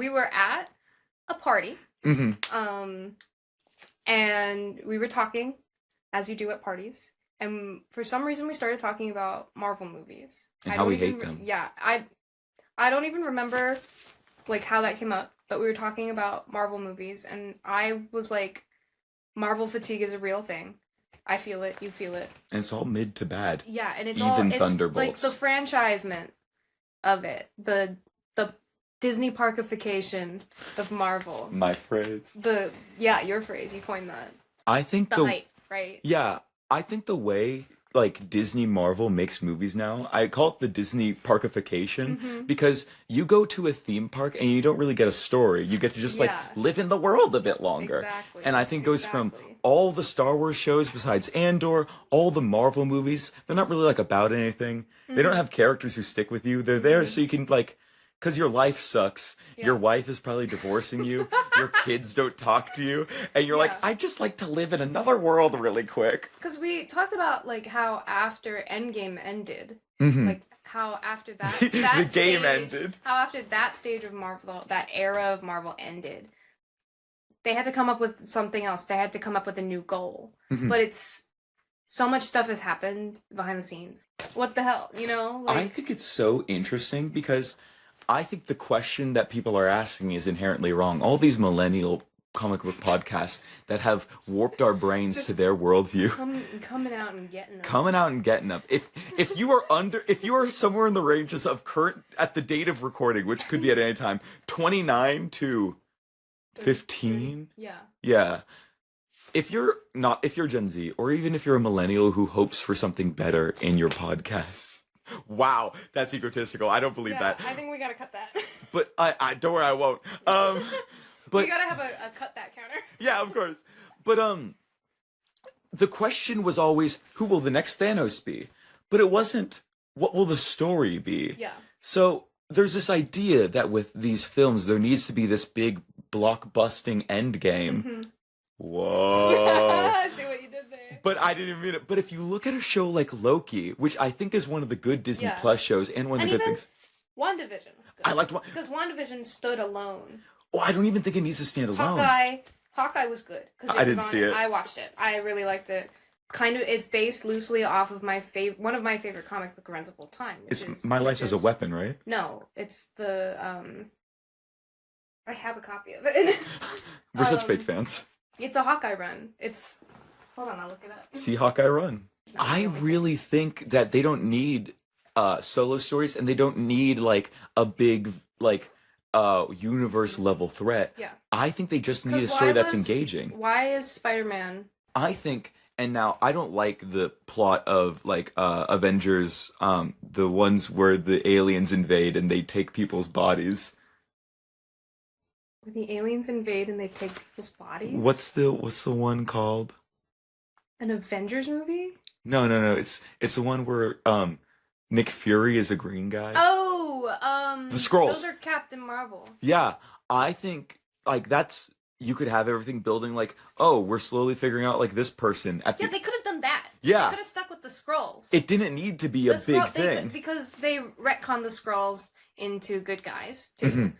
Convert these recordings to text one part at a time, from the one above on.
we were at a party, Mm-hmm. and we were talking, as you do at parties, and for some reason we started talking about Marvel movies. And I how don't we even hate them. Yeah, I don't even remember like how that came up, but we were talking about Marvel movies, and I was like, Marvel fatigue is a real thing. I feel it, you feel it. And it's all mid to bad. Yeah, and it's Even it's Thunderbolts. like the franchisement of it, the Disney parkification of Marvel. My phrase. Your phrase, you coined that. I think The hype, right? Yeah, I think the way like Disney Marvel makes movies now, I call it the Disney parkification because you go to a theme park and you don't really get a story. You get to just like live in the world a bit longer. Exactly. And I think it goes from all the Star Wars shows besides Andor, all the Marvel movies, they're not really like about anything. They don't have characters who stick with you. They're there so you can like because your life sucks. Yeah. Your wife is probably divorcing you. Your kids don't talk to you. And you're like, Yeah. I just like to live in another world really quick. Because we talked about like how after Endgame ended, Mhm. like how after that, The that game stage, ended. how after that stage of Marvel, that era of Marvel ended, they had to come up with something else. They had to come up with a new goal. Mhm. But it's so much stuff has happened behind the scenes. What the hell, you know? I think it's so interesting because I think the question that people are asking is inherently wrong. All these millennial comic book podcasts that have warped our brains to their worldview. Coming out and getting them. Coming out and getting up. If you are somewhere in the ranges of current at the date of recording, which could be at any time, 29 to 15. Yeah. Yeah. If you're Gen Z, or even if you're a millennial who hopes for something better in your podcast. Wow, that's egotistical. I don't believe that. I think we gotta cut that. But I don't worry, I won't. But we gotta have a cut that counter. yeah, of course. But the question was always, who will the next Thanos be? But it wasn't, what will the story be? Yeah. So there's this idea that with these films, there needs to be this big blockbusting end game. Whoa. I see what you did there. But I didn't even mean it. But if you look at a show like Loki, which I think is one of the good Disney Plus shows and one of the good things. WandaVision was good. I liked because WandaVision stood alone. Oh, I don't even think it needs to stand alone. Hawkeye was good because I didn't see it. I watched it. I really liked it. Kind of, it's based loosely off of one of my favorite comic book runs of all time. It's My Life as a Weapon, right? No, it's the I have a copy of it. We're such fake fans. It's a Hawkeye run. Hold on, I'll look it up. See Hawkeye run. I really think that they don't need solo stories, and they don't need like a big like universe level threat. Yeah. I think they just need a story that's engaging. Why is Spider-Man? I think, and now I don't like the plot of like Avengers, the ones where the aliens invade and they take people's bodies. Where the aliens invade and they take people's bodies? What's the one called? An Avengers movie? No. It's the one where Nick Fury is a green guy. Oh, the Skrulls. Those are Captain Marvel. Yeah, I think like that's you could have everything building like, oh, we're slowly figuring out like this person at they could have done that. Yeah. They could have stuck with the Skrulls. It didn't need to be a big thing. Because they retconned the Skrulls into good guys too.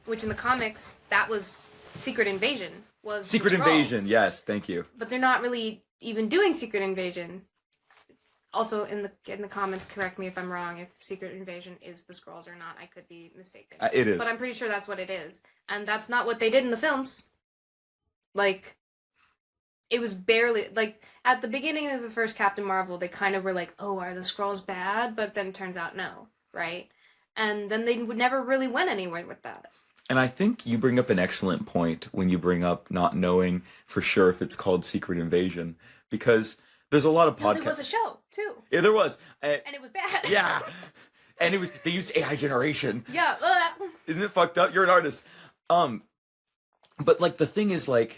Which in the comics that was Secret Invasion. Secret Invasion, yes, thank you. But they're not really even doing Secret Invasion. Also, in the comments, correct me if I'm wrong. If Secret Invasion is the Skrulls or not, I could be mistaken. It is, but I'm pretty sure that's what it is, and that's not what they did in the films. Like, it was barely like at the beginning of the first Captain Marvel, they kind of were like, "Oh, are the Skrulls bad?" But then it turns out no, right? And then they would never really went anywhere with that. And I think you bring up an excellent point when you bring up not knowing for sure if it's called Secret Invasion, because there's a lot of podcasts. There was a show too. Yeah, there was, and it was bad. Yeah, and they used AI generation. Yeah, isn't it fucked up? You're an artist. But like the thing is like